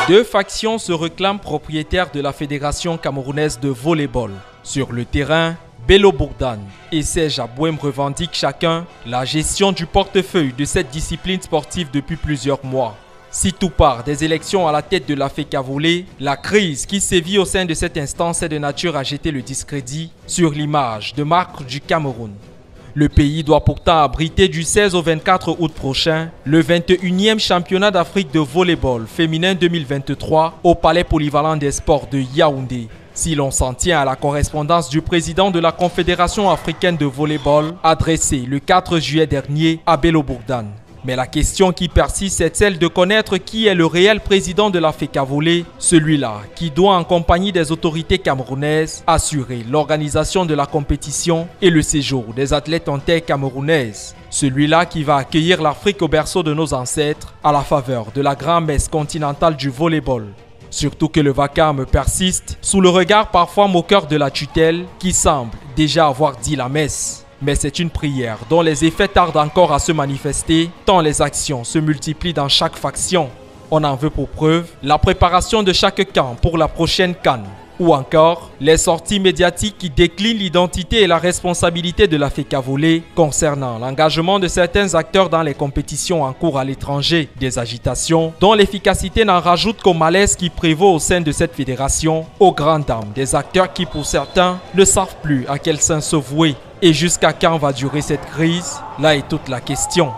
Deux factions se réclament propriétaires de la Fédération camerounaise de volleyball. Sur le terrain, Bello Bourdane et Serge Abouem revendiquent chacun la gestion du portefeuille de cette discipline sportive depuis plusieurs mois. Si tout part des élections à la tête de la FECAVOLE, la crise qui sévit au sein de cette instance est de nature à jeter le discrédit sur l'image de marque du Cameroun. Le pays doit pourtant abriter du 16 au 24 août prochain le 21e championnat d'Afrique de volleyball féminin 2023 au Palais polyvalent des sports de Yaoundé. Si l'on s'en tient à la correspondance du président de la Confédération africaine de volleyball adressée le 4 juillet dernier à Bello Bourdane. Mais la question qui persiste est celle de connaître qui est le réel président de la FECAVOLE, celui-là qui doit en compagnie des autorités camerounaises assurer l'organisation de la compétition et le séjour des athlètes en terre camerounaise. Celui-là qui va accueillir l'Afrique au berceau de nos ancêtres à la faveur de la grand-messe continentale du volleyball. Surtout que le vacarme persiste sous le regard parfois moqueur de la tutelle qui semble déjà avoir dit la messe. Mais c'est une prière dont les effets tardent encore à se manifester tant les actions se multiplient dans chaque faction. On en veut pour preuve la préparation de chaque camp pour la prochaine CAN ou encore les sorties médiatiques qui déclinent l'identité et la responsabilité de la FECAVOLE concernant l'engagement de certains acteurs dans les compétitions en cours à l'étranger. Des agitations dont l'efficacité n'en rajoute qu'au malaise qui prévaut au sein de cette fédération, aux grandes dames des acteurs qui pour certains ne savent plus à quel sein se vouer. Et jusqu'à quand va durer cette crise? Là est toute la question.